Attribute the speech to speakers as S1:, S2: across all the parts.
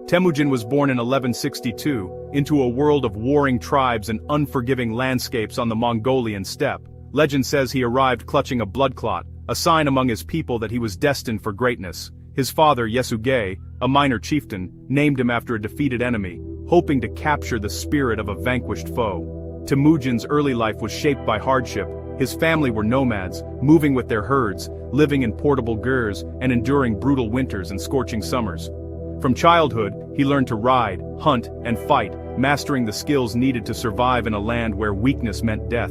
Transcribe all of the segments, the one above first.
S1: Temujin was born in 1162, into a world of warring tribes and unforgiving landscapes on the Mongolian steppe. Legend says he arrived clutching a blood clot, a sign among his people that he was destined for greatness. His father, Yesugei, a minor chieftain, named him after a defeated enemy, hoping to capture the spirit of a vanquished foe. Temujin's early life was shaped by hardship. His family were nomads, moving with their herds, living in portable gurs, and enduring brutal winters and scorching summers. From childhood, he learned to ride, hunt, and fight, mastering the skills needed to survive in a land where weakness meant death.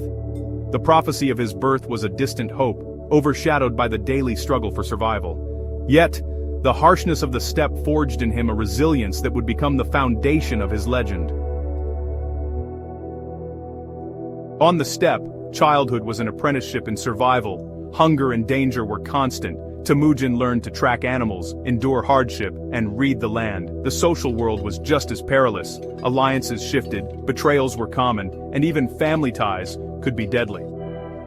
S1: The prophecy of his birth was a distant hope, overshadowed by the daily struggle for survival. Yet, the harshness of the steppe forged in him a resilience that would become the foundation of his legend. On the steppe, childhood was an apprenticeship in survival. Hunger and danger were constant. Temujin learned to track animals, endure hardship, and read the land. The social world was just as perilous. Alliances shifted, betrayals were common, and even family ties could be deadly.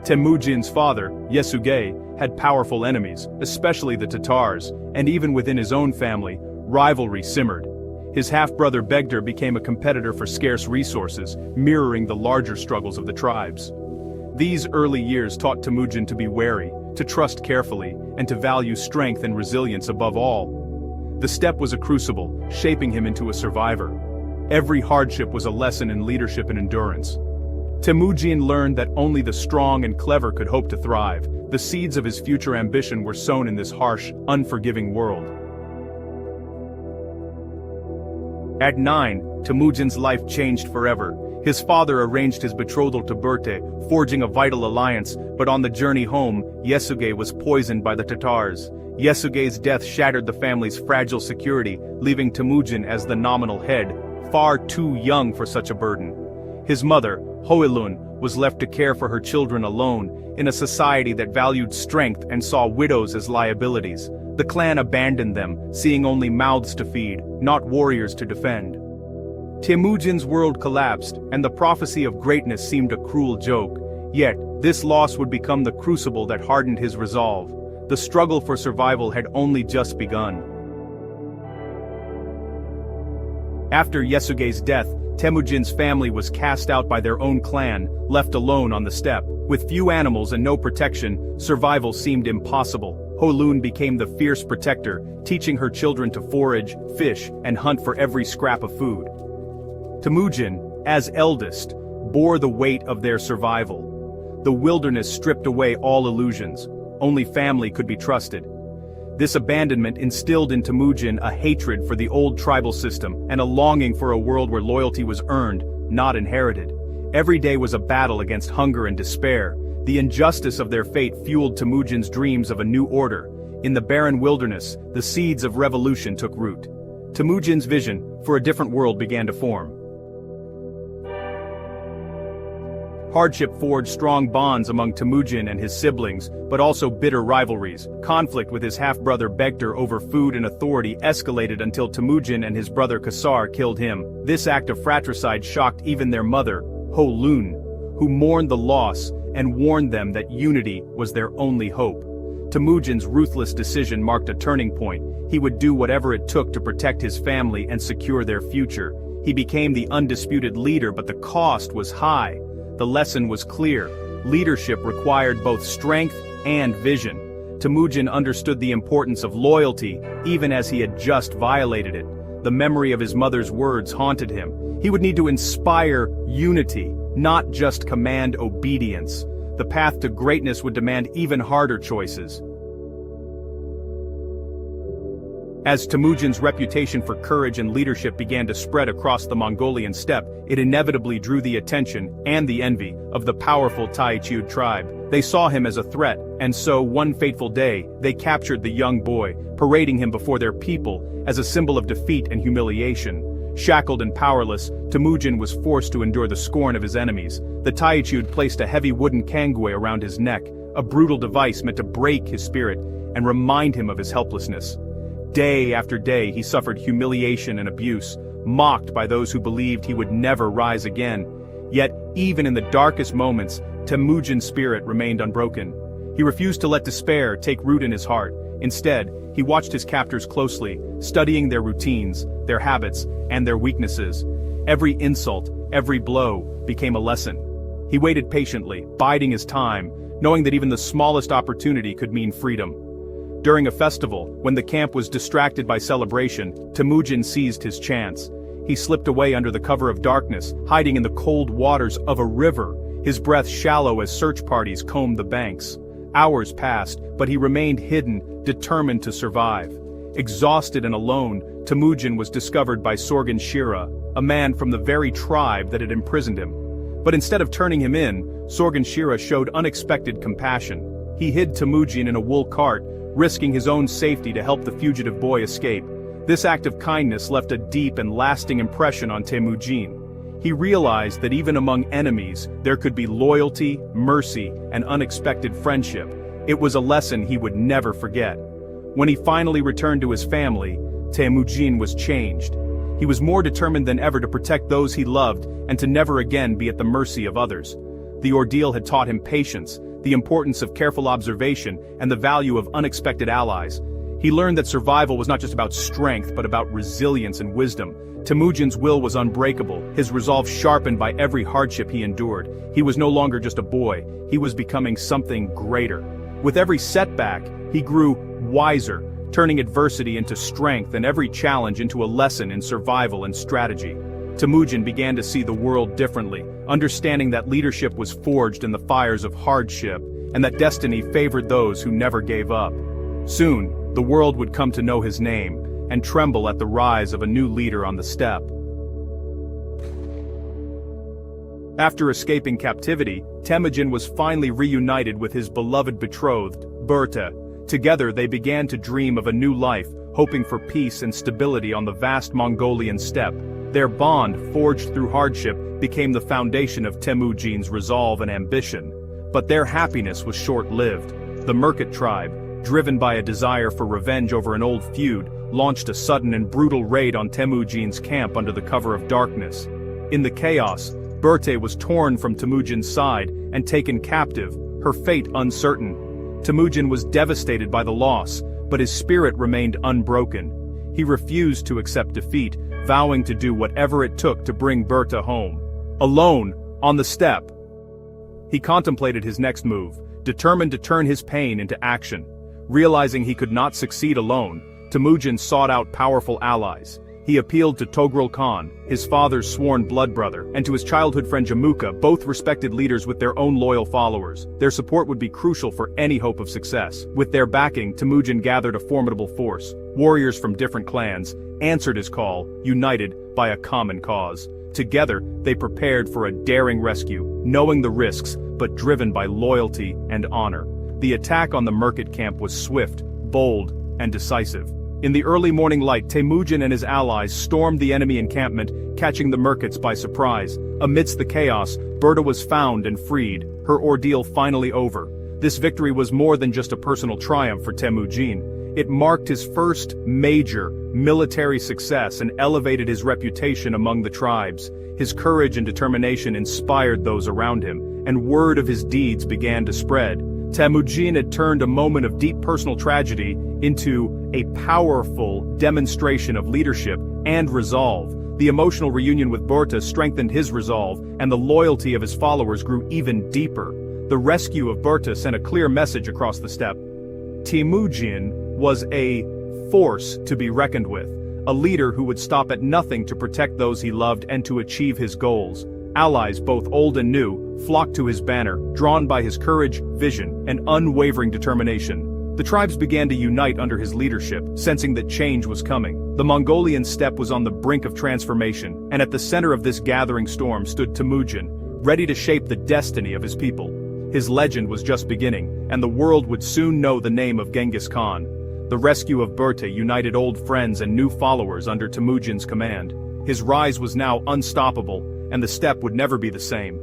S1: Temujin's father, Yesugei, had powerful enemies, especially the Tatars, and even within his own family, rivalry simmered. His half-brother Begder became a competitor for scarce resources, mirroring the larger struggles of the tribes. These early years taught Temujin to be wary, to trust carefully, and to value strength and resilience above all. The steppe was a crucible, shaping him into a survivor. Every hardship was a lesson in leadership and endurance. Temujin learned that only the strong and clever could hope to thrive. The seeds of his future ambition were sown in this harsh, unforgiving world. At 9, Temujin's life changed forever. His father arranged his betrothal to Berte, forging a vital alliance, but on the journey home, Yesugei was poisoned by the Tatars. Yesugei's death shattered the family's fragile security, leaving Temujin as the nominal head, far too young for such a burden. His mother, Hoelun, was left to care for her children alone, in a society that valued strength and saw widows as liabilities. The clan abandoned them, seeing only mouths to feed, not warriors to defend. Temujin's world collapsed, and the prophecy of greatness seemed a cruel joke. Yet, this loss would become the crucible that hardened his resolve. The struggle for survival had only just begun. After Yesugei's death, Temujin's family was cast out by their own clan, left alone on the steppe. With few animals and no protection, survival seemed impossible. Hoelun became the fierce protector, teaching her children to forage, fish, and hunt for every scrap of food. Temujin, as eldest, bore the weight of their survival. The wilderness stripped away all illusions. Only family could be trusted. This abandonment instilled in Temujin a hatred for the old tribal system and a longing for a world where loyalty was earned, not inherited. Every day was a battle against hunger and despair. The injustice of their fate fueled Temujin's dreams of a new order. In the barren wilderness, the seeds of revolution took root. Temujin's vision for a different world began to form. Hardship forged strong bonds among Temujin and his siblings, but also bitter rivalries. Conflict with his half-brother Begder over food and authority escalated until Temujin and his brother Kasar killed him. This act of fratricide shocked even their mother, Hoelun, who mourned the loss and warned them that unity was their only hope. Temujin's ruthless decision marked a turning point. He would do whatever it took to protect his family and secure their future. He became the undisputed leader, but the cost was high. The lesson was clear. Leadership required both strength and vision. Temujin understood the importance of loyalty, even as he had just violated it. The memory of his mother's words haunted him. He would need to inspire unity, not just command obedience. The path to greatness would demand even harder choices. As Temujin's reputation for courage and leadership began to spread across the Mongolian steppe, it inevitably drew the attention and the envy of the powerful Taichud tribe. They saw him as a threat, and so one fateful day, they captured the young boy, parading him before their people as a symbol of defeat and humiliation. Shackled and powerless, Temujin was forced to endure the scorn of his enemies. The Taichud placed a heavy wooden kangwe around his neck, a brutal device meant to break his spirit and remind him of his helplessness. Day after day he suffered humiliation and abuse, mocked by those who believed he would never rise again. Yet, even in the darkest moments, Temujin's spirit remained unbroken. He refused to let despair take root in his heart. Instead, he watched his captors closely, studying their routines, their habits, and their weaknesses. Every insult, every blow, became a lesson. He waited patiently, biding his time, knowing that even the smallest opportunity could mean freedom. During a festival, when the camp was distracted by celebration, Temujin seized his chance. He slipped away under the cover of darkness, hiding in the cold waters of a river, his breath shallow as search parties combed the banks. Hours passed, but he remained hidden, determined to survive. Exhausted and alone, Temujin was discovered by Sorgan Shira, a man from the very tribe that had imprisoned him. But instead of turning him in, Sorgan Shira showed unexpected compassion. He hid Temujin in a wool cart, risking his own safety to help the fugitive boy escape. This act of kindness left a deep and lasting impression on Temujin. He realized that even among enemies, there could be loyalty, mercy, and unexpected friendship. It was a lesson he would never forget. When he finally returned to his family, Temujin was changed. He was more determined than ever to protect those he loved and to never again be at the mercy of others. The ordeal had taught him patience, the importance of careful observation, and the value of unexpected allies. He learned that survival was not just about strength but about resilience and wisdom. Temujin's will was unbreakable, his resolve sharpened by every hardship he endured. He was no longer just a boy, he was becoming something greater. With every setback, he grew wiser, turning adversity into strength and every challenge into a lesson in survival and strategy. Temujin began to see the world differently, understanding that leadership was forged in the fires of hardship, and that destiny favored those who never gave up. Soon, the world would come to know his name, and tremble at the rise of a new leader on the steppe. After escaping captivity, Temujin was finally reunited with his beloved betrothed, Berta. Together they began to dream of a new life, hoping for peace and stability on the vast Mongolian steppe. Their bond, forged through hardship, became the foundation of Temujin's resolve and ambition. But their happiness was short-lived. The Merkit tribe, driven by a desire for revenge over an old feud, launched a sudden and brutal raid on Temujin's camp under the cover of darkness. In the chaos, Berta was torn from Temujin's side and taken captive, her fate uncertain. Temujin was devastated by the loss, but his spirit remained unbroken. He refused to accept defeat, vowing to do whatever it took to bring Berta home. Alone, on the steppe, he contemplated his next move, determined to turn his pain into action. Realizing he could not succeed alone, Temujin sought out powerful allies. He appealed to Togrul Khan, his father's sworn blood brother, and to his childhood friend Jamuka, both respected leaders with their own loyal followers. Their support would be crucial for any hope of success. With their backing, Temujin gathered a formidable force. Warriors from different clans answered his call, united by a common cause. Together, they prepared for a daring rescue, knowing the risks, but driven by loyalty and honor. The attack on the Merkit camp was swift, bold, and decisive. In the early morning light, Temujin and his allies stormed the enemy encampment, catching the Merkits by surprise. Amidst the chaos, Berta was found and freed, her ordeal finally over. This victory was more than just a personal triumph for Temujin. It marked his first major military success and elevated his reputation among the tribes. His courage and determination inspired those around him, and word of his deeds began to spread. Temujin had turned a moment of deep personal tragedy into a powerful demonstration of leadership and resolve. The emotional reunion with Berta strengthened his resolve, and the loyalty of his followers grew even deeper. The rescue of Berta sent a clear message across the steppe. Temujin was a force to be reckoned with, a leader who would stop at nothing to protect those he loved and to achieve his goals. Allies, both old and new, flocked to his banner, drawn by his courage, vision, and unwavering determination. The tribes began to unite under his leadership, sensing that change was coming. The Mongolian steppe was on the brink of transformation, and at the center of this gathering storm stood Temujin, ready to shape the destiny of his people. His legend was just beginning, and the world would soon know the name of Genghis Khan. The rescue of Berta united old friends and new followers under Temujin's command. His rise was now unstoppable, and the steppe would never be the same.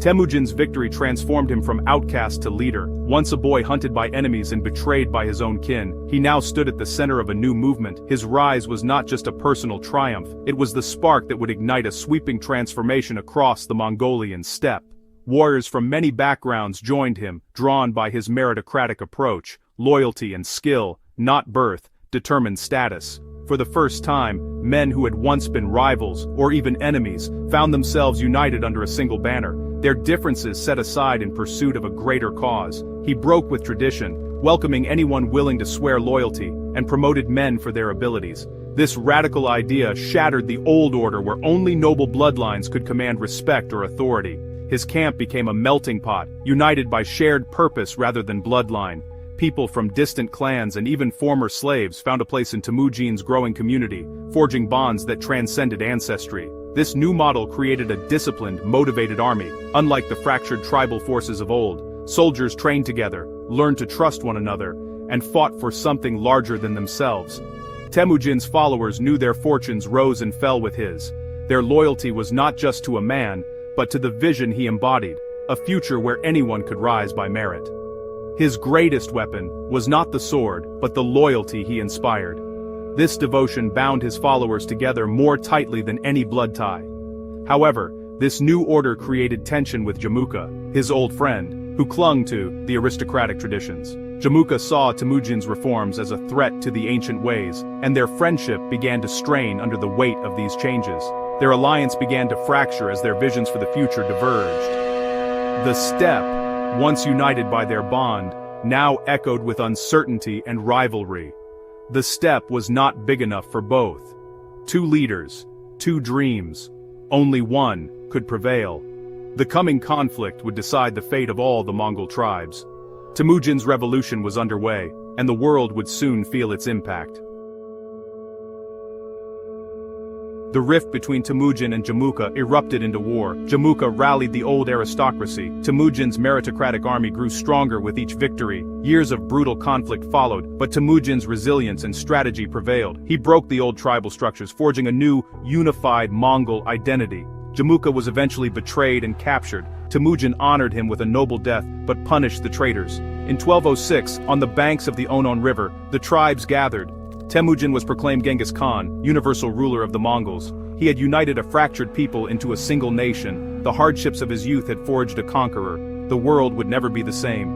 S1: Temujin's victory transformed him from outcast to leader. Once a boy hunted by enemies and betrayed by his own kin, he now stood at the center of a new movement. His rise was not just a personal triumph, it was the spark that would ignite a sweeping transformation across the Mongolian steppe. Warriors from many backgrounds joined him, drawn by his meritocratic approach. Loyalty and skill, not birth, determined status. For the first time, men who had once been rivals, or even enemies, found themselves united under a single banner, their differences set aside in pursuit of a greater cause. He broke with tradition, welcoming anyone willing to swear loyalty, and promoted men for their abilities. This radical idea shattered the old order where only noble bloodlines could command respect or authority. His camp became a melting pot, united by shared purpose rather than bloodline. People from distant clans and even former slaves found a place in Temujin's growing community, forging bonds that transcended ancestry. This new model created a disciplined, motivated army. Unlike the fractured tribal forces of old, soldiers trained together, learned to trust one another, and fought for something larger than themselves. Temujin's followers knew their fortunes rose and fell with his. Their loyalty was not just to a man, but to the vision he embodied, a future where anyone could rise by merit. His greatest weapon was not the sword, but the loyalty he inspired. This devotion bound his followers together more tightly than any blood tie. However, this new order created tension with Jamuka, his old friend, who clung to the aristocratic traditions. Jamuka saw Temujin's reforms as a threat to the ancient ways, and their friendship began to strain under the weight of these changes. Their alliance began to fracture as their visions for the future diverged. The steppe, once united by their bond, now echoed with uncertainty and rivalry. The steppe was not big enough for both. Two leaders, two dreams. Only one could prevail. The coming conflict would decide the fate of all the Mongol tribes. Temujin's revolution was underway, and the world would soon feel its impact. The rift between Temujin and Jamuka erupted into war. Jamuka rallied the old aristocracy. Temujin's meritocratic army grew stronger with each victory. Years of brutal conflict followed, but Temujin's resilience and strategy prevailed. He broke the old tribal structures, forging a new, unified Mongol identity. Jamuka was eventually betrayed and captured. Temujin honored him with a noble death, but punished the traitors. In 1206, on the banks of the Onon River, the tribes gathered. Temujin was proclaimed Genghis Khan, universal ruler of the Mongols. He had united a fractured people into a single nation. The hardships of his youth had forged a conqueror. The world would never be the same.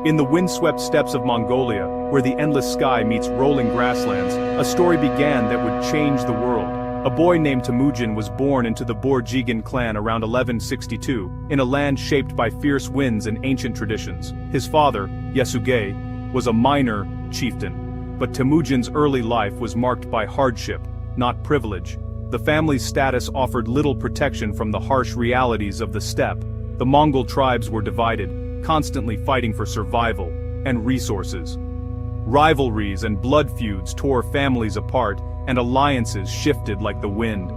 S1: In the windswept steppes of Mongolia, where the endless sky meets rolling grasslands, a story began that would change the world. A boy named Temujin was born into the Borjigin clan around 1162, in a land shaped by fierce winds and ancient traditions. His father, Yasuge, was a minor chieftain, but Temujin's early life was marked by hardship, not privilege. The family's status offered little protection from the harsh realities of the steppe. The Mongol tribes were divided, constantly fighting for survival and resources. Rivalries and blood feuds tore families apart, and alliances shifted like the wind.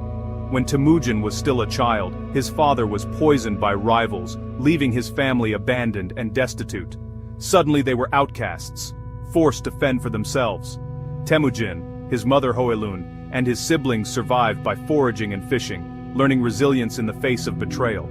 S1: When Temujin was still a child, his father was poisoned by rivals, leaving his family abandoned and destitute. Suddenly they were outcasts, forced to fend for themselves. Temujin, his mother Hoelun, and his siblings survived by foraging and fishing, learning resilience in the face of betrayal.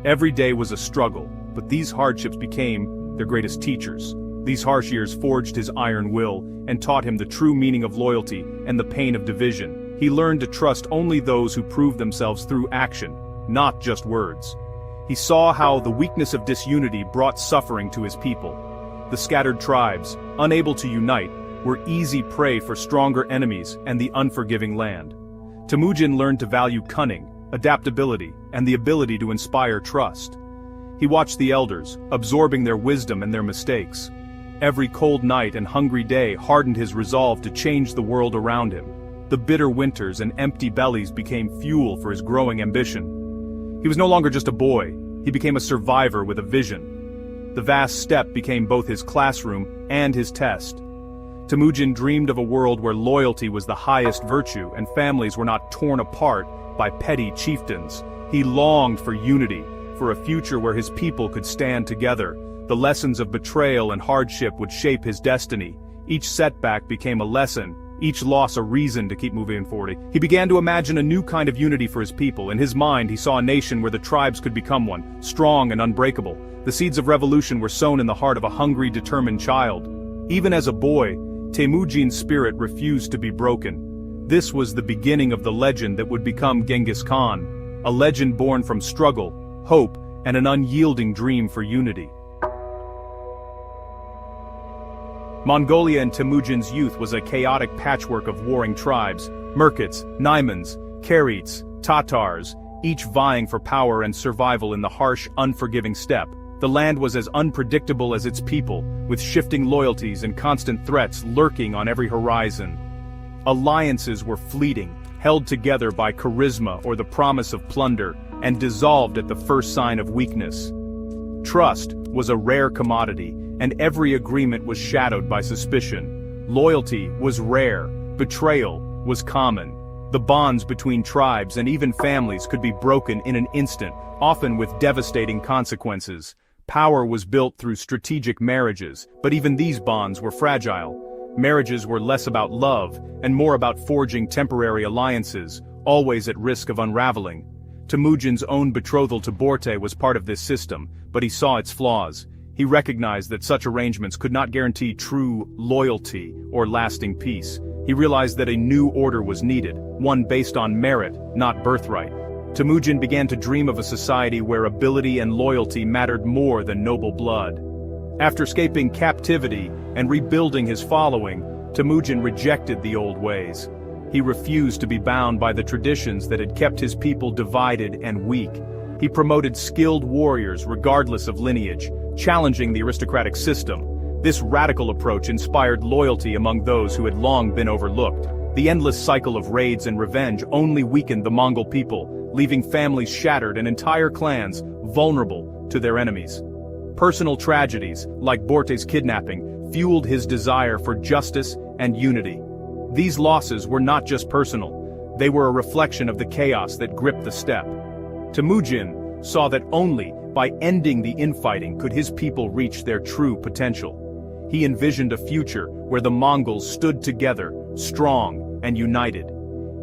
S1: Every day was a struggle, but these hardships became their greatest teachers. These harsh years forged his iron will, and taught him the true meaning of loyalty and the pain of division. He learned to trust only those who proved themselves through action, not just words. He saw how the weakness of disunity brought suffering to his people. The scattered tribes, unable to unite, were easy prey for stronger enemies and the unforgiving land. Temujin learned to value cunning, adaptability, and the ability to inspire trust. He watched the elders, absorbing their wisdom and their mistakes. Every cold night and hungry day hardened his resolve to change the world around him. The bitter winters and empty bellies became fuel for his growing ambition. He was no longer just a boy, he became a survivor with a vision. The vast steppe became both his classroom and his test. Temujin dreamed of a world where loyalty was the highest virtue and families were not torn apart by petty chieftains. He longed for unity, for a future where his people could stand together. The lessons of betrayal and hardship would shape his destiny. Each setback became a lesson, each loss a reason to keep moving forward. He began to imagine a new kind of unity for his people. In his mind, he saw a nation where the tribes could become one, strong and unbreakable. The seeds of revolution were sown in the heart of a hungry, determined child. Even as a boy, Temujin's spirit refused to be broken. This was the beginning of the legend that would become Genghis Khan, a legend born from struggle, hope, and an unyielding dream for unity. Mongolia in Temujin's youth was a chaotic patchwork of warring tribes: Merkits, Naimans, Karets, Tatars, each vying for power and survival in the harsh, unforgiving steppe. The land was as unpredictable as its people, with shifting loyalties and constant threats lurking on every horizon. Alliances were fleeting, held together by charisma or the promise of plunder, and dissolved at the first sign of weakness. Trust was a rare commodity, and every agreement was shadowed by suspicion. Loyalty was rare, betrayal was common. The bonds between tribes and even families could be broken in an instant, often with devastating consequences. Power was built through strategic marriages, but even these bonds were fragile. Marriages were less about love, and more about forging temporary alliances, always at risk of unraveling. Temujin's own betrothal to Borte was part of this system, but he saw its flaws. He recognized that such arrangements could not guarantee true loyalty or lasting peace. He realized that a new order was needed, one based on merit, not birthright. Temujin began to dream of a society where ability and loyalty mattered more than noble blood. After escaping captivity and rebuilding his following, Temujin rejected the old ways. He refused to be bound by the traditions that had kept his people divided and weak. He promoted skilled warriors regardless of lineage, challenging the aristocratic system. This radical approach inspired loyalty among those who had long been overlooked. The endless cycle of raids and revenge only weakened the Mongol people, leaving families shattered and entire clans vulnerable to their enemies. Personal tragedies, like Borte's kidnapping, fueled his desire for justice and unity. These losses were not just personal, they were a reflection of the chaos that gripped the steppe. Temujin saw that only by ending the infighting could his people reach their true potential. He envisioned a future where the Mongols stood together, strong and united.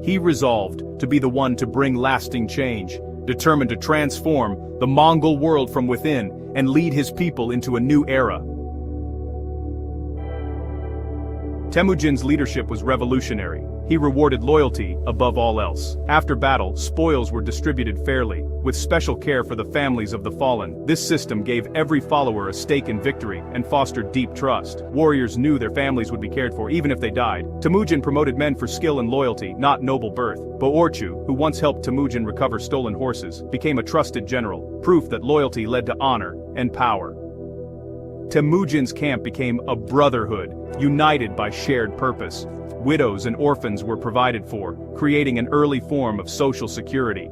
S1: He resolved to be the one to bring lasting change, determined to transform the Mongol world from within and lead his people into a new era. Temujin's leadership was revolutionary. He rewarded loyalty above all else. After battle, spoils were distributed fairly, with special care for the families of the fallen. This system gave every follower a stake in victory and fostered deep trust. Warriors knew their families would be cared for even if they died. Temujin promoted men for skill and loyalty, not noble birth. Boorchu, who once helped Temujin recover stolen horses, became a trusted general, proof that loyalty led to honor and power. Temujin's camp became a brotherhood, united by shared purpose. Widows and orphans were provided for, creating an early form of social security.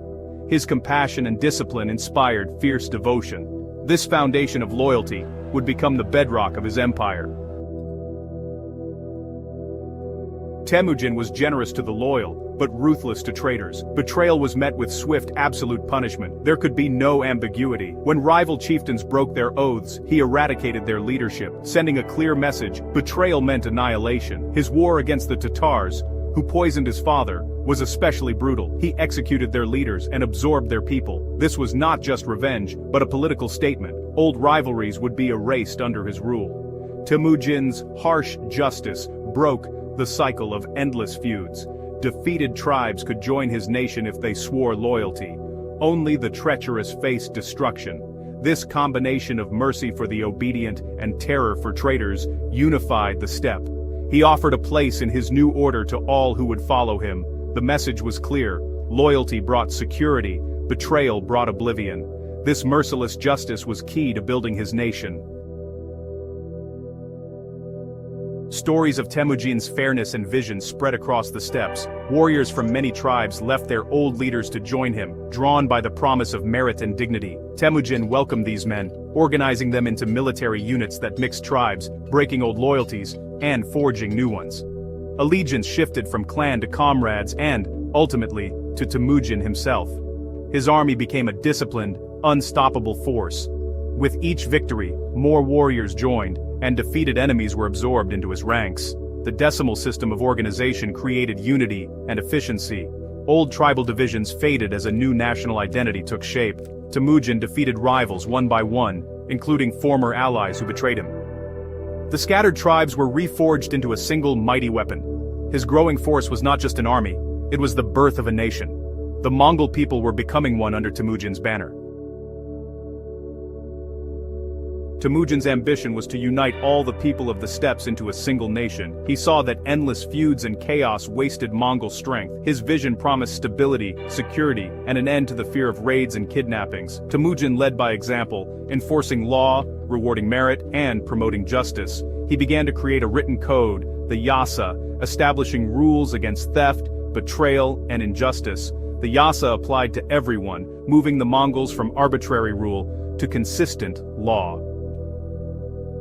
S1: His compassion and discipline inspired fierce devotion. This foundation of loyalty would become the bedrock of his empire. Temujin was generous to the loyal, but ruthless to traitors. Betrayal was met with swift, absolute punishment. There could be no ambiguity. When rival chieftains broke their oaths, he eradicated their leadership, sending a clear message: betrayal meant annihilation. His war against the Tatars, who poisoned his father, was especially brutal. He executed their leaders and absorbed their people. This was not just revenge, but a political statement. Old rivalries would be erased under his rule. Temujin's harsh justice broke the cycle of endless feuds. Defeated tribes could join his nation if they swore loyalty. Only the treacherous faced destruction. This combination of mercy for the obedient and terror for traitors unified the steppe. He offered a place in his new order to all who would follow him. The message was clear: loyalty brought security, betrayal brought oblivion. This merciless justice was key to building his nation. Stories of Temujin's fairness and vision spread across the steppes. Warriors from many tribes left their old leaders to join him, drawn by the promise of merit and dignity. Temujin welcomed these men, organizing them into military units that mixed tribes, breaking old loyalties, and forging new ones. Allegiance shifted from clan to comrades and, ultimately, to Temujin himself. His army became a disciplined, unstoppable force. With each victory, more warriors joined, and defeated enemies were absorbed into his ranks. The decimal system of organization created unity and efficiency. Old tribal divisions faded as a new national identity took shape. Temujin defeated rivals one by one, including former allies who betrayed him. The scattered tribes were reforged into a single mighty weapon. His growing force was not just an army, it was the birth of a nation. The Mongol people were becoming one under Temujin's banner. Temujin's ambition was to unite all the people of the steppes into a single nation. He saw that endless feuds and chaos wasted Mongol strength. His vision promised stability, security, and an end to the fear of raids and kidnappings. Temujin led by example, enforcing law, rewarding merit, and promoting justice. He began to create a written code, the Yasa, establishing rules against theft, betrayal, and injustice. The Yasa applied to everyone, moving the Mongols from arbitrary rule to consistent law.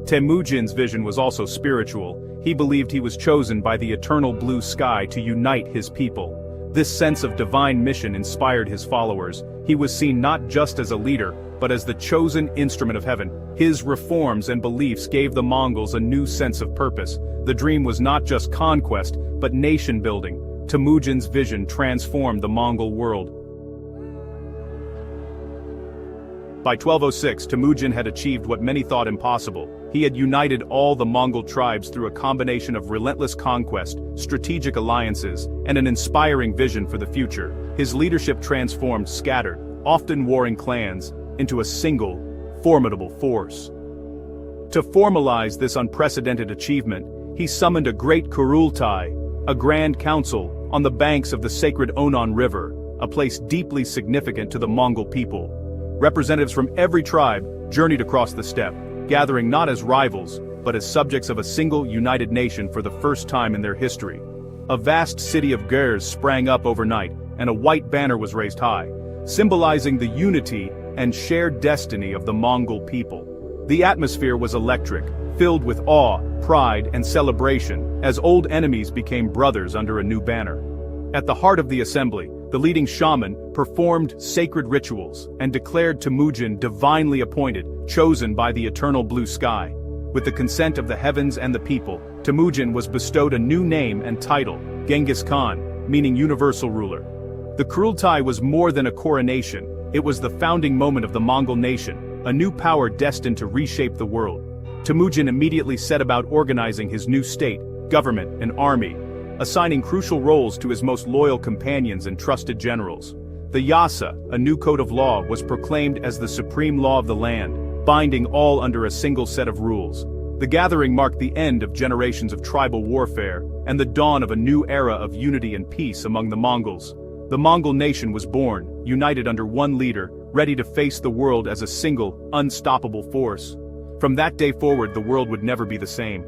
S1: Temujin's vision was also spiritual. He believed he was chosen by the eternal blue sky to unite his people. This sense of divine mission inspired his followers. He was seen not just as a leader, but as the chosen instrument of heaven. His reforms and beliefs gave the Mongols a new sense of purpose. The dream was not just conquest, but nation-building. Temujin's vision transformed the Mongol world. By 1206, Temujin had achieved what many thought impossible. He had united all the Mongol tribes through a combination of relentless conquest, strategic alliances, and an inspiring vision for the future. His leadership transformed scattered, often warring clans, into a single, formidable force. To formalize this unprecedented achievement, he summoned a great Kurultai, a grand council, on the banks of the sacred Onon River, a place deeply significant to the Mongol people. Representatives from every tribe journeyed across the steppe, gathering not as rivals, but as subjects of a single united nation for the first time in their history. A vast city of Gers sprang up overnight, and a white banner was raised high, symbolizing the unity and shared destiny of the Mongol people. The atmosphere was electric, filled with awe, pride, and celebration, as old enemies became brothers under a new banner. At the heart of the assembly, the leading shaman performed sacred rituals and declared Temujin divinely appointed, chosen by the eternal blue sky. With the consent of the heavens and the people, Temujin was bestowed a new name and title, Genghis Khan, meaning universal ruler. The Kurultai was more than a coronation, it was the founding moment of the Mongol nation, a new power destined to reshape the world. Temujin immediately set about organizing his new state, government, and army, assigning crucial roles to his most loyal companions and trusted generals. The Yasa, a new code of law, was proclaimed as the supreme law of the land, binding all under a single set of rules. The gathering marked the end of generations of tribal warfare, and the dawn of a new era of unity and peace among the Mongols. The Mongol nation was born, united under one leader, ready to face the world as a single, unstoppable force. From that day forward, the world would never be the same.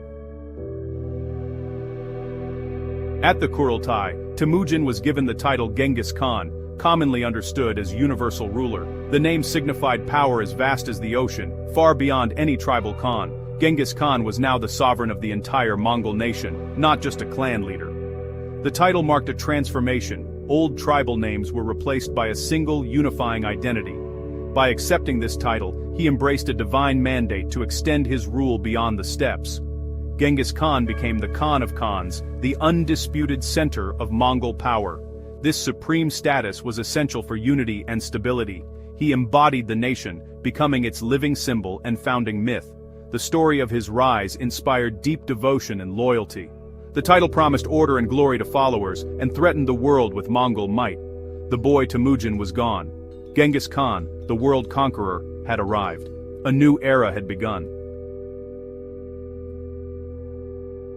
S1: At the Kurultai, Temujin was given the title Genghis Khan, commonly understood as universal ruler. The name signified power as vast as the ocean, far beyond any tribal Khan. Genghis Khan was now the sovereign of the entire Mongol nation, not just a clan leader. The title marked a transformation. Old tribal names were replaced by a single unifying identity. By accepting this title, he embraced a divine mandate to extend his rule beyond the steppes. Genghis Khan became the Khan of Khans, the undisputed center of Mongol power. This supreme status was essential for unity and stability. He embodied the nation, becoming its living symbol and founding myth. The story of his rise inspired deep devotion and loyalty. The title promised order and glory to followers and threatened the world with Mongol might. The boy Temujin was gone. Genghis Khan, the world conqueror, had arrived. A new era had begun.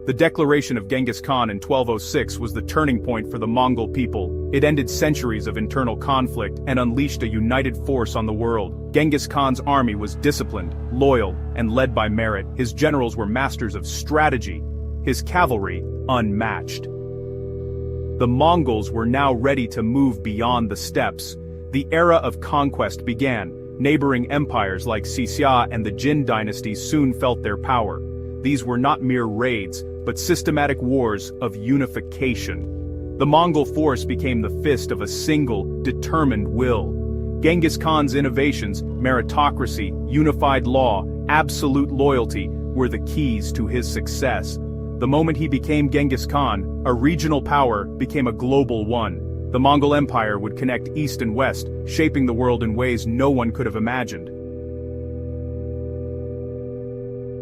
S1: The declaration of Genghis Khan in 1206 was the turning point for the Mongol people. It ended centuries of internal conflict and unleashed a united force on the world. Genghis Khan's army was disciplined, loyal, and led by merit. His generals were masters of strategy, his cavalry unmatched. The Mongols were now ready to move beyond the steppes. The era of conquest began. Neighboring empires like Sisya and the Jin dynasty soon felt their power. These were not mere raids, but systematic wars of unification. The Mongol force became the fist of a single, determined will. Genghis Khan's innovations, meritocracy, unified law, absolute loyalty, were the keys to his success. The moment he became Genghis Khan, a regional power became a global one. The Mongol Empire would connect east and west, shaping the world in ways no one could have imagined.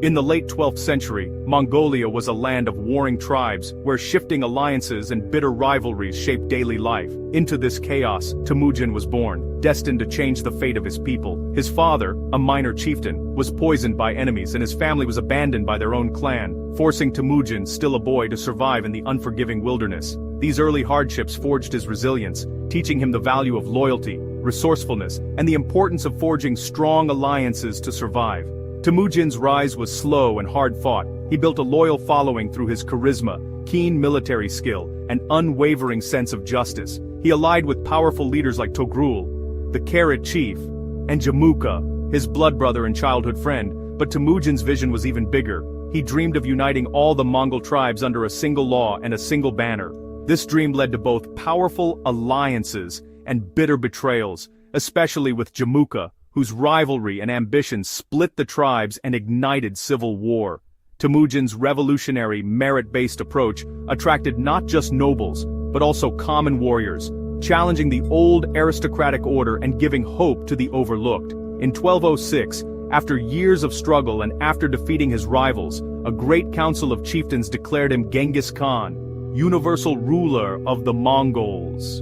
S1: In the late 12th century, Mongolia was a land of warring tribes, where shifting alliances and bitter rivalries shaped daily life. Into this chaos, Temujin was born, destined to change the fate of his people. His father, a minor chieftain, was poisoned by enemies and his family was abandoned by their own clan, forcing Temujin, still a boy, to survive in the unforgiving wilderness. These early hardships forged his resilience, teaching him the value of loyalty, resourcefulness, and the importance of forging strong alliances to survive. Temujin's rise was slow and hard-fought. He built a loyal following through his charisma, keen military skill, and unwavering sense of justice. He allied with powerful leaders like Togrul, the Karat chief, and Jamuka, his blood brother and childhood friend. But Temujin's vision was even bigger. He dreamed of uniting all the Mongol tribes under a single law and a single banner. This dream led to both powerful alliances and bitter betrayals, especially with Jamuka, whose rivalry and ambition split the tribes and ignited civil war. Temujin's revolutionary, merit-based approach attracted not just nobles, but also common warriors, challenging the old aristocratic order and giving hope to the overlooked. In 1206, after years of struggle and after defeating his rivals, a great council of chieftains declared him Genghis Khan, universal ruler of the Mongols.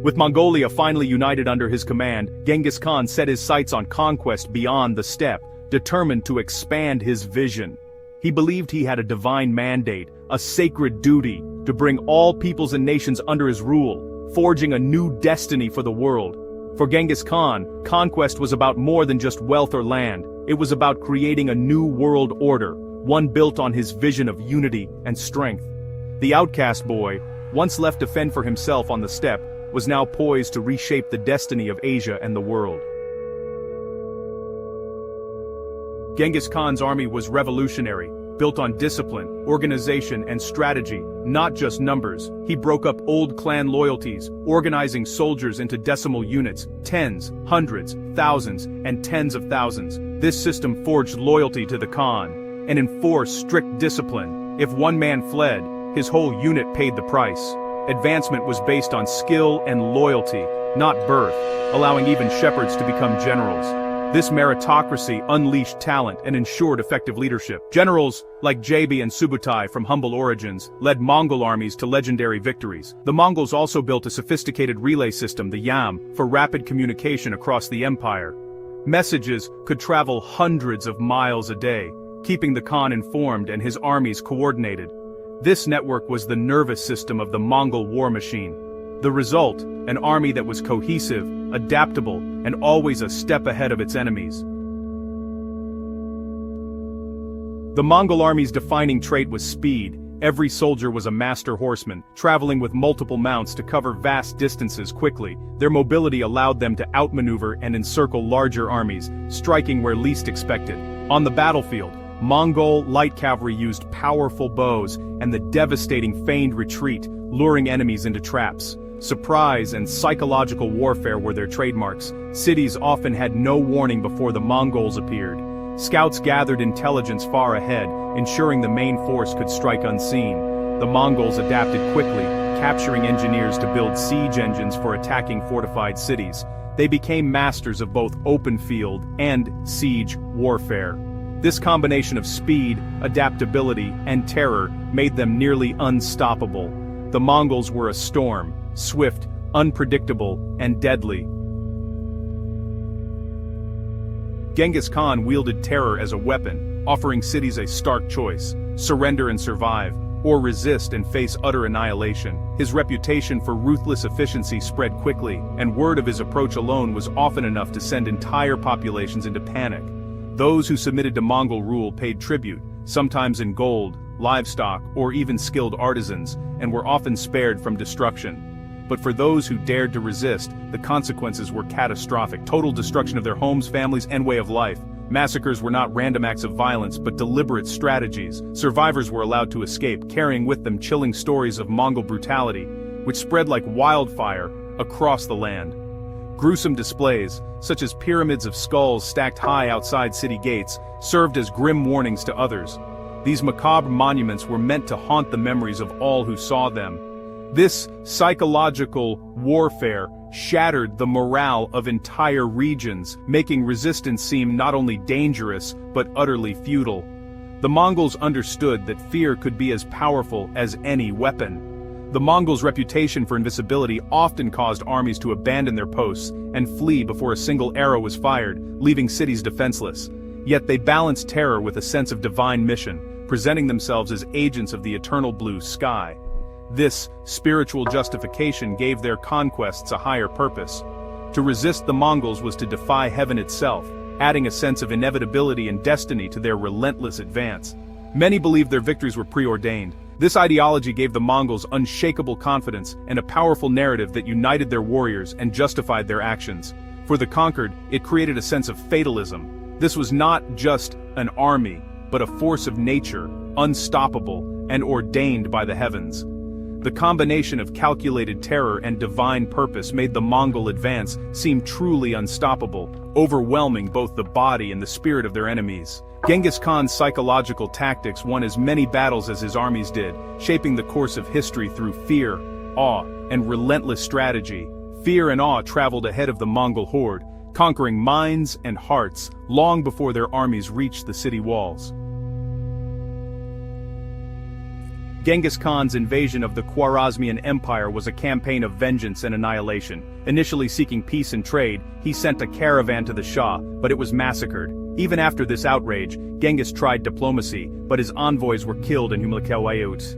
S1: With Mongolia finally united under his command, Genghis Khan set his sights on conquest beyond the steppe, determined to expand his vision. He believed he had a divine mandate, a sacred duty, to bring all peoples and nations under his rule, forging a new destiny for the world. For Genghis Khan, conquest was about more than just wealth or land. It was about creating a new world order, one built on his vision of unity and strength. The outcast boy, once left to fend for himself on the steppe, was now poised to reshape the destiny of Asia and the world. Genghis Khan's army was revolutionary, built on discipline, organization, and strategy, not just numbers. He broke up old clan loyalties, organizing soldiers into decimal units, tens, hundreds, thousands, and tens of thousands. This system forged loyalty to the Khan and enforced strict discipline. If one man fled, his whole unit paid the price. Advancement was based on skill and loyalty, not birth, allowing even shepherds to become generals. This meritocracy unleashed talent and ensured effective leadership. Generals like Jabi and Subutai from humble origins led Mongol armies to legendary victories. The Mongols also built a sophisticated relay system, the Yam, for rapid communication across the empire. Messages could travel hundreds of miles a day, keeping the Khan informed and his armies coordinated. This network was the nervous system of the Mongol war machine. The result, an army that was cohesive, adaptable, and always a step ahead of its enemies. The Mongol army's defining trait was speed. Every soldier was a master horseman, traveling with multiple mounts to cover vast distances quickly. Their mobility allowed them to outmaneuver and encircle larger armies, striking where least expected. On the battlefield, Mongol light cavalry used powerful bows and the devastating feigned retreat, luring enemies into traps. Surprise and psychological warfare were their trademarks. Cities often had no warning before the Mongols appeared. Scouts gathered intelligence far ahead, ensuring the main force could strike unseen. The Mongols adapted quickly, capturing engineers to build siege engines for attacking fortified cities. They became masters of both open field and siege warfare. This combination of speed, adaptability, and terror made them nearly unstoppable. The Mongols were a storm, swift, unpredictable, and deadly. Genghis Khan wielded terror as a weapon, offering cities a stark choice: surrender and survive, or resist and face utter annihilation. His reputation for ruthless efficiency spread quickly, and word of his approach alone was often enough to send entire populations into panic. Those who submitted to Mongol rule paid tribute, sometimes in gold, livestock, or even skilled artisans, and were often spared from destruction. But for those who dared to resist, the consequences were catastrophic: total destruction of their homes, families, and way of life. Massacres were not random acts of violence, but deliberate strategies. Survivors were allowed to escape, carrying with them chilling stories of Mongol brutality, which spread like wildfire across the land. Gruesome displays, such as pyramids of skulls stacked high outside city gates, served as grim warnings to others. These macabre monuments were meant to haunt the memories of all who saw them. This psychological warfare shattered the morale of entire regions, making resistance seem not only dangerous, but utterly futile. The Mongols understood that fear could be as powerful as any weapon. The Mongols' reputation for invisibility often caused armies to abandon their posts and flee before a single arrow was fired, leaving cities defenseless. Yet they balanced terror with a sense of divine mission, presenting themselves as agents of the eternal blue sky. This spiritual justification gave their conquests a higher purpose. To resist the Mongols was to defy heaven itself, adding a sense of inevitability and destiny to their relentless advance. Many believed their victories were preordained. This ideology gave the Mongols unshakable confidence and a powerful narrative that united their warriors and justified their actions. For the conquered, it created a sense of fatalism. This was not just an army, but a force of nature, unstoppable and ordained by the heavens. The combination of calculated terror and divine purpose made the Mongol advance seem truly unstoppable, overwhelming both the body and the spirit of their enemies. Genghis Khan's psychological tactics won as many battles as his armies did, shaping the course of history through fear, awe, and relentless strategy. Fear and awe traveled ahead of the Mongol horde, conquering minds and hearts long before their armies reached the city walls. Genghis Khan's invasion of the Khwarezmian Empire was a campaign of vengeance and annihilation. Initially seeking peace and trade, he sent a caravan to the Shah, but it was massacred. Even after this outrage, Genghis tried diplomacy, but his envoys were killed in humiliations.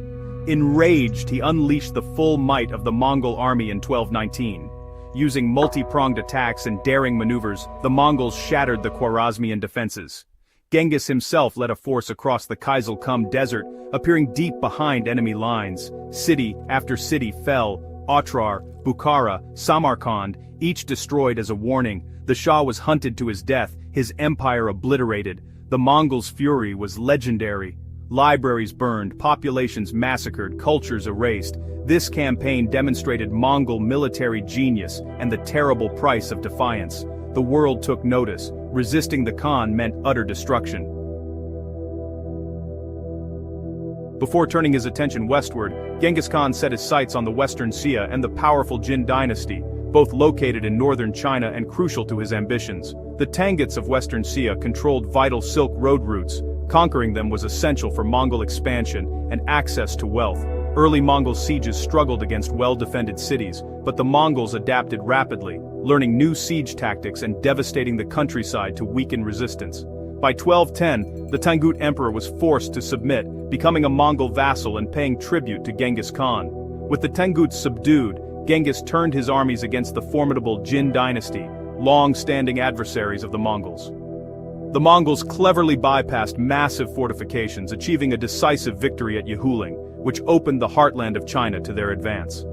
S1: Enraged, he unleashed the full might of the Mongol army in 1219. Using multi-pronged attacks and daring maneuvers, the Mongols shattered the Khwarezmian defenses. Genghis himself led a force across the Kizil-Kum desert, appearing deep behind enemy lines. City after city fell: Otrar, Bukhara, Samarkand, each destroyed as a warning. The Shah was hunted to his death, his empire obliterated. The Mongols' fury was legendary. Libraries burned, populations massacred, cultures erased. This campaign demonstrated Mongol military genius and the terrible price of defiance. The world took notice. Resisting the Khan meant utter destruction. Before turning his attention westward, Genghis Khan set his sights on the Western Xia and the powerful Jin dynasty, both located in northern China and crucial to his ambitions. The Tanguts of Western Xia controlled vital Silk Road routes. Conquering them was essential for Mongol expansion and access to wealth. Early Mongol sieges struggled against well-defended cities, but the Mongols adapted rapidly, learning new siege tactics and devastating the countryside to weaken resistance. By 1210, the Tangut Emperor was forced to submit, becoming a Mongol vassal and paying tribute to Genghis Khan. With the Tanguts subdued, Genghis turned his armies against the formidable Jin dynasty, long-standing adversaries of the Mongols. The Mongols cleverly bypassed massive fortifications, achieving a decisive victory at Yahuling, which opened the heartland of China to their advance.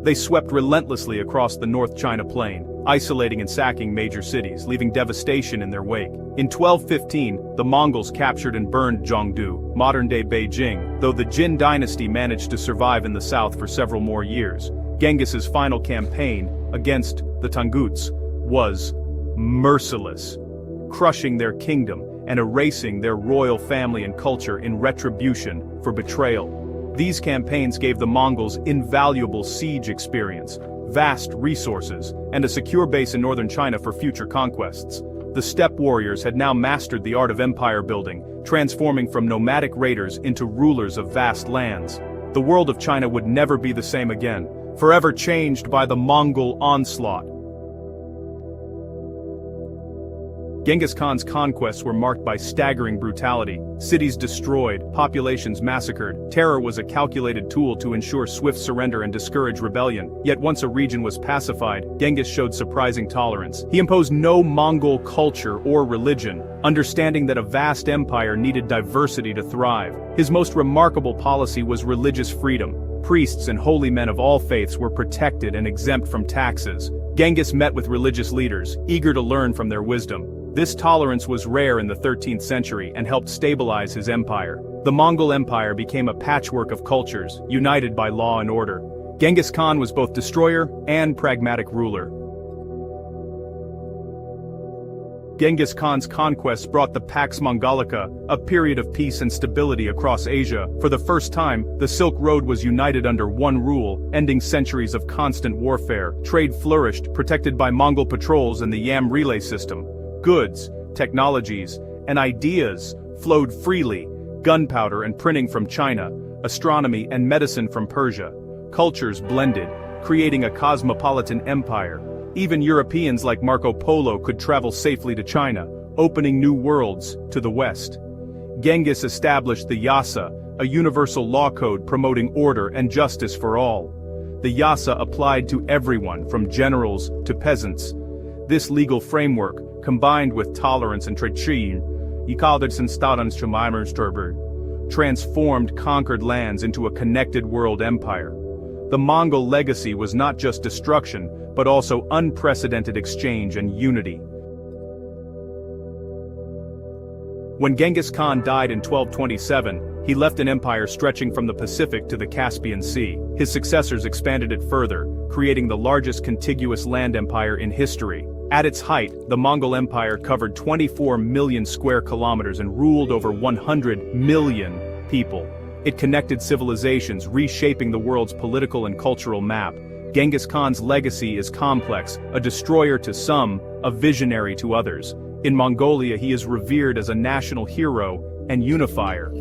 S1: They swept relentlessly across the North China Plain, isolating and sacking major cities, leaving devastation in their wake. In 1215, the Mongols captured and burned Zhongdu, modern-day Beijing, though the Jin dynasty managed to survive in the south for several more years. Genghis's final campaign, against the Tanguts, was merciless, crushing their kingdom and erasing their royal family and culture in retribution for betrayal. These campaigns gave the Mongols invaluable siege experience, vast resources, and a secure base in northern China for future conquests. The steppe warriors had now mastered the art of empire building, transforming from nomadic raiders into rulers of vast lands. The world of China would never be the same again, forever changed by the Mongol onslaught. Genghis Khan's conquests were marked by staggering brutality. Cities destroyed, populations massacred. Terror was a calculated tool to ensure swift surrender and discourage rebellion. Yet once a region was pacified, Genghis showed surprising tolerance. He imposed no Mongol culture or religion, understanding that a vast empire needed diversity to thrive. His most remarkable policy was religious freedom. Priests and holy men of all faiths were protected and exempt from taxes. Genghis met with religious leaders, eager to learn from their wisdom. This tolerance was rare in the 13th century and helped stabilize his empire. The Mongol Empire became a patchwork of cultures, united by law and order. Genghis Khan was both destroyer and pragmatic ruler. Genghis Khan's conquests brought the Pax Mongolica, a period of peace and stability across Asia. For the first time, the Silk Road was united under one rule, ending centuries of constant warfare. Trade flourished, protected by Mongol patrols and the Yam relay system. Goods, technologies, and ideas flowed freely, gunpowder and printing from China, astronomy and medicine from Persia. Cultures blended, creating a cosmopolitan empire. Even Europeans like Marco Polo could travel safely to China, opening new worlds to the west. Genghis established the Yasa, a universal law code promoting order and justice for all. The Yasa applied to everyone from generals to peasants. This legal framework, combined with tolerance and tradition, transformed conquered lands into a connected world empire. The Mongol legacy was not just destruction, but also unprecedented exchange and unity. When Genghis Khan died in 1227, he left an empire stretching from the Pacific to the Caspian Sea. His successors expanded it further, creating the largest contiguous land empire in history. At its height, the Mongol Empire covered 24 million square kilometers and ruled over 100 million people. It connected civilizations, reshaping the world's political and cultural map. Genghis Khan's legacy is complex, a destroyer to some, a visionary to others. In Mongolia, he is revered as a national hero and unifier.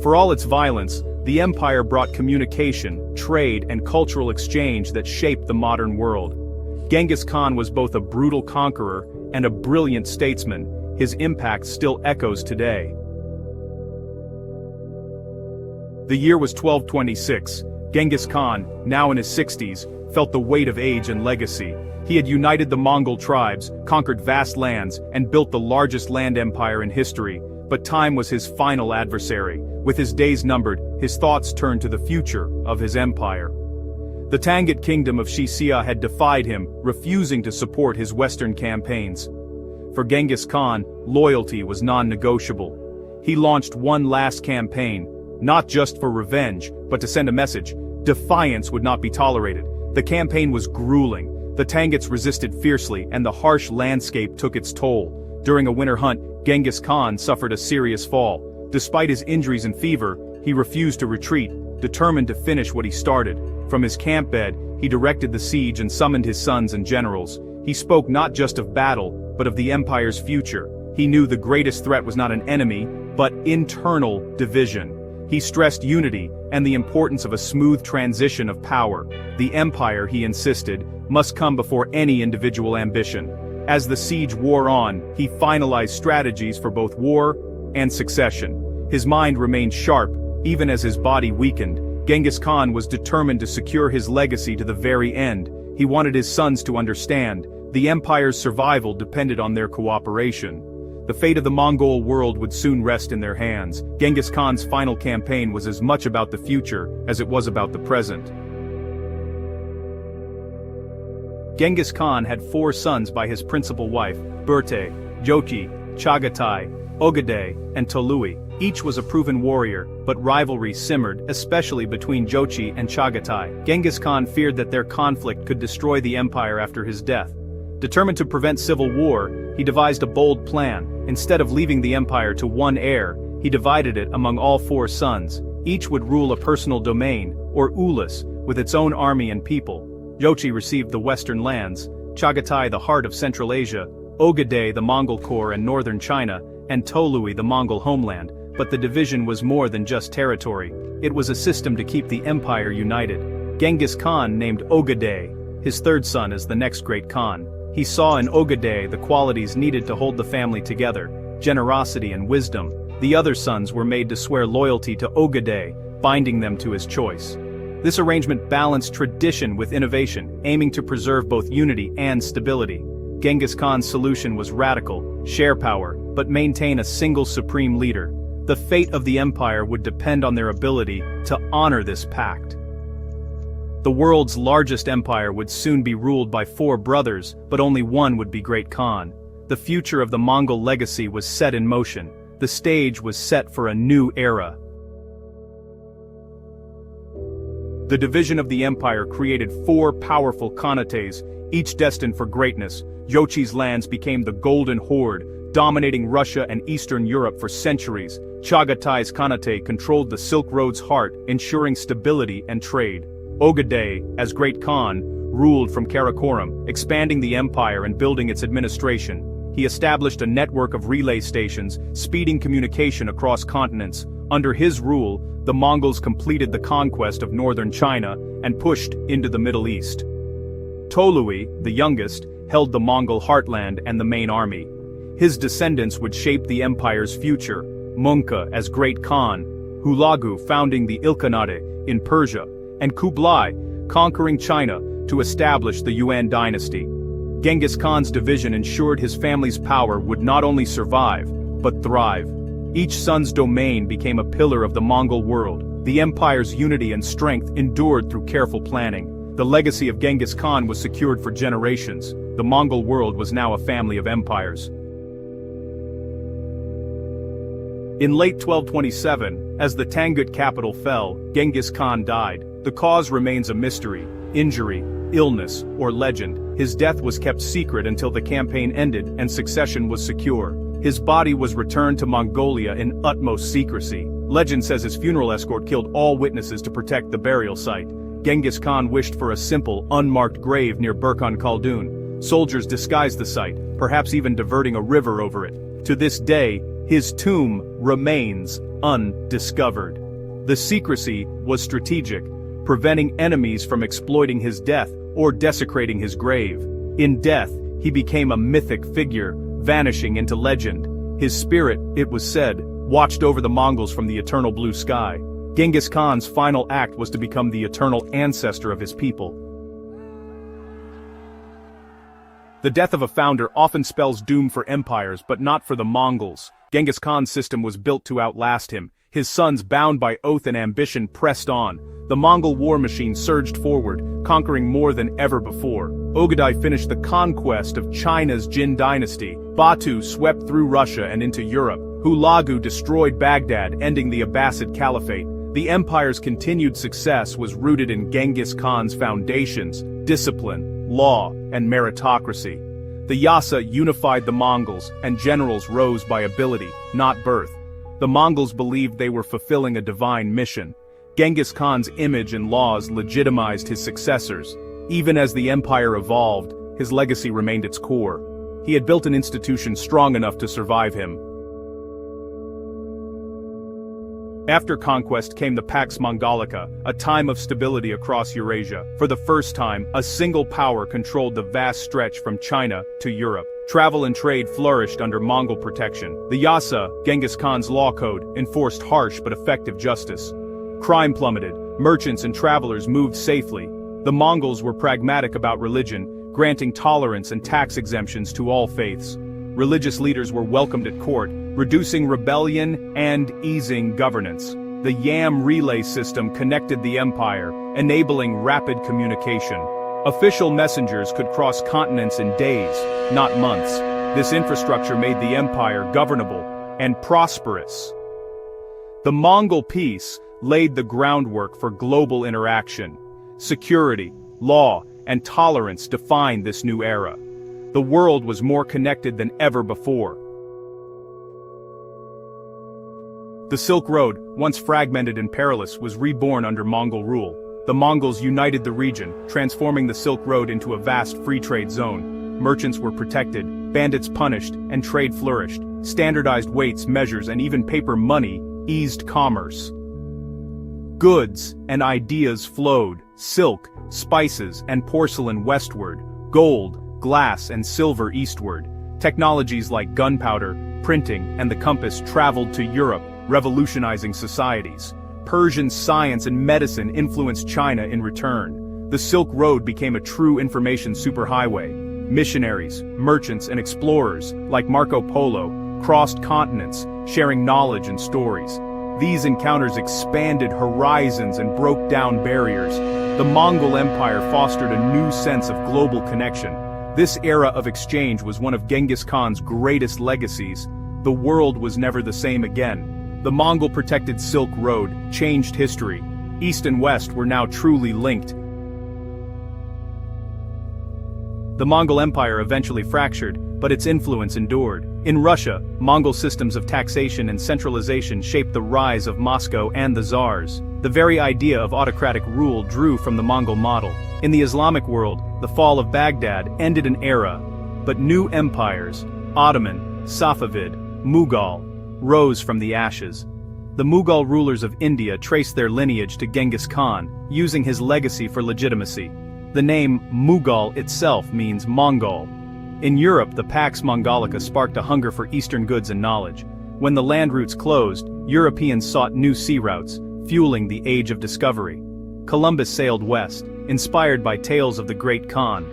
S1: For all its violence, the empire brought communication, trade, and cultural exchange that shaped the modern world. Genghis Khan was both a brutal conqueror and a brilliant statesman. His impact still echoes today. The year was 1226. Genghis Khan, now in his 60s, felt the weight of age and legacy. He had united the Mongol tribes, conquered vast lands, and built the largest land empire in history. But time was his final adversary. With his days numbered, his thoughts turned to the future of his empire. The Tangut kingdom of Shisia had defied him, refusing to support his western campaigns. For Genghis Khan, loyalty was non-negotiable. He launched one last campaign, not just for revenge, but to send a message. Defiance would not be tolerated. The campaign was grueling. The Tanguts resisted fiercely, and the harsh landscape took its toll. During a winter hunt, Genghis Khan suffered a serious fall. Despite his injuries and fever, he refused to retreat, determined to finish what he started. From his camp bed, he directed the siege and summoned his sons and generals. He spoke not just of battle, but of the empire's future. He knew the greatest threat was not an enemy, but internal division. He stressed unity and the importance of a smooth transition of power. The empire, he insisted, must come before any individual ambition. As the siege wore on, he finalized strategies for both war and succession. His mind remained sharp, even as his body weakened. Genghis Khan was determined to secure his legacy to the very end. He wanted his sons to understand. The empire's survival depended on their cooperation. The fate of the Mongol world would soon rest in their hands. Genghis Khan's final campaign was as much about the future as it was about the present. Genghis Khan had 4 sons by his principal wife, Berte, Jochi, Chagatai, Ogadai, and Tolui. Each was a proven warrior, but rivalry simmered, especially between Jochi and Chagatai. Genghis Khan feared that their conflict could destroy the empire after his death. Determined to prevent civil war, he devised a bold plan. Instead of leaving the empire to one heir, he divided it among all 4 sons. Each would rule a personal domain, or ulus, with its own army and people. Jochi received the western lands, Chagatai the heart of Central Asia, Ogadai the Mongol core and northern China, and Tolui the Mongol homeland. But the division was more than just territory. It was a system to keep the empire united. Genghis Khan named Ogadai, his 3rd son, as the next great Khan. He saw in Ogadai the qualities needed to hold the family together, generosity and wisdom. The other sons were made to swear loyalty to Ogadai, binding them to his choice. This arrangement balanced tradition with innovation, aiming to preserve both unity and stability. Genghis Khan's solution was radical: share power, but maintain a single supreme leader. The fate of the empire would depend on their ability to honor this pact. The world's largest empire would soon be ruled by 4 brothers, but only one would be Great Khan. The future of the Mongol legacy was set in motion. The stage was set for a new era. The division of the empire created 4 powerful khanates, each destined for greatness. Jochi's lands became the Golden Horde, dominating Russia and Eastern Europe for centuries. Chaghatay's Khanate controlled the Silk Road's heart, ensuring stability and trade. Ogaday, as Great Khan, ruled from Karakoram, expanding the empire and building its administration. He established a network of relay stations, speeding communication across continents. Under his rule, the Mongols completed the conquest of northern China and pushed into the Middle East. Tolui, the youngest, held the Mongol heartland and the main army. His descendants would shape the empire's future, Mongke as Great Khan, Hulagu founding the Ilkhanate in Persia, and Kublai, conquering China to establish the Yuan dynasty. Genghis Khan's division ensured his family's power would not only survive, but thrive. Each son's domain became a pillar of the Mongol world. The empire's unity and strength endured through careful planning. The legacy of Genghis Khan was secured for generations. The Mongol world was now a family of empires. In late 1227, as the Tangut capital fell, Genghis Khan died. The cause remains a mystery: injury, illness, or legend. His death was kept secret until the campaign ended and succession was secure. His body was returned to Mongolia in utmost secrecy. Legend says his funeral escort killed all witnesses to protect the burial site. Genghis Khan wished for a simple, unmarked grave near Burkhan Khaldun. Soldiers disguised the site, perhaps even diverting a river over it. To this day, his tomb remains undiscovered. The secrecy was strategic, preventing enemies from exploiting his death or desecrating his grave. In death, he became a mythic figure, vanishing into legend. His spirit, it was said, watched over the Mongols from the eternal blue sky. Genghis Khan's final act was to become the eternal ancestor of his people. The death of a founder often spells doom for empires, but not for the Mongols. Genghis Khan's system was built to outlast him. His sons, bound by oath and ambition, pressed on. The Mongol war machine surged forward, conquering more than ever before. Ogaday finished the conquest of China's Jin dynasty. Batu swept through Russia and into Europe. Hulagu destroyed Baghdad, ending the Abbasid Caliphate. The empire's continued success was rooted in Genghis Khan's foundations: discipline, law, and meritocracy. The Yasa unified the Mongols, and generals rose by ability, not birth. The Mongols believed they were fulfilling a divine mission. Genghis Khan's image and laws legitimized his successors. Even as the empire evolved, his legacy remained its core. He had built an institution strong enough to survive him. After conquest came the Pax Mongolica, a time of stability across Eurasia. For the first time, a single power controlled the vast stretch from China to Europe. Travel and trade flourished under Mongol protection. The Yasa, Genghis Khan's law code, enforced harsh but effective justice. Crime plummeted, merchants and travelers moved safely. The Mongols were pragmatic about religion, granting tolerance and tax exemptions to all faiths. Religious leaders were welcomed at court, reducing rebellion and easing governance. The Yam relay system connected the empire, enabling rapid communication. Official messengers could cross continents in days, not months. This infrastructure made the empire governable and prosperous. The Mongol peace laid the groundwork for global interaction. Security, law, and tolerance defined this new era. The world was more connected than ever before. The Silk Road, once fragmented and perilous, was reborn under Mongol rule. The Mongols united the region, transforming the Silk Road into a vast free trade zone. Merchants were protected, bandits punished, and trade flourished. Standardized weights, measures, and even paper money eased commerce. Goods and ideas flowed: silk, spices, and porcelain westward, gold, glass, and silver eastward. Technologies like gunpowder, printing, and the compass traveled to Europe, revolutionizing societies. Persian science and medicine influenced China in return. The Silk Road became a true information superhighway. Missionaries, merchants, and explorers, like Marco Polo, crossed continents, sharing knowledge and stories. These encounters expanded horizons and broke down barriers. The Mongol Empire fostered a new sense of global connection. This era of exchange was one of Genghis Khan's greatest legacies. The world was never the same again. The Mongol-protected Silk Road changed history. East and West were now truly linked. The Mongol Empire eventually fractured, but its influence endured. In Russia, Mongol systems of taxation and centralization shaped the rise of Moscow and the Tsars. The very idea of autocratic rule drew from the Mongol model. In the Islamic world, the fall of Baghdad ended an era, but new empires, Ottoman, Safavid, Mughal, rose from the ashes. The Mughal rulers of India traced their lineage to Genghis Khan, using his legacy for legitimacy. The name Mughal itself means Mongol. In Europe, the Pax Mongolica sparked a hunger for Eastern goods and knowledge. When the land routes closed, Europeans sought new sea routes, fueling the Age of Discovery. Columbus sailed west, inspired by tales of the Great Khan.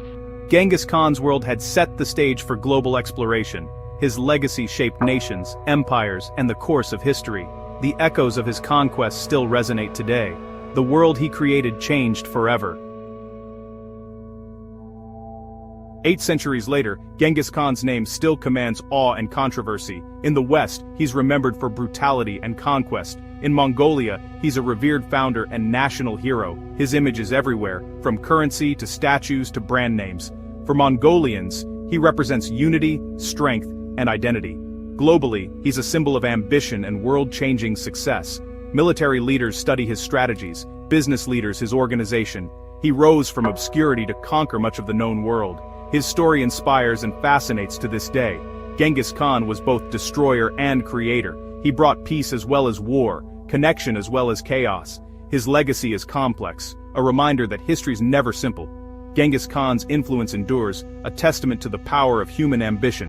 S1: Genghis Khan's world had set the stage for global exploration. His legacy shaped nations, empires, and the course of history. The echoes of his conquests still resonate today. The world he created changed forever. 8 centuries later, Genghis Khan's name still commands awe and controversy. In the West, he's remembered for brutality and conquest. In Mongolia, he's a revered founder and national hero. His image is everywhere, from currency to statues to brand names. For Mongolians, he represents unity, strength, and identity. Globally, he's a symbol of ambition and world-changing success. Military leaders study his strategies, business leaders his organization. He rose from obscurity to conquer much of the known world. His story inspires and fascinates to this day. Genghis Khan was both destroyer and creator. He brought peace as well as war, connection as well as chaos. His legacy is complex, a reminder that history's never simple. Genghis Khan's influence endures, a testament to the power of human ambition.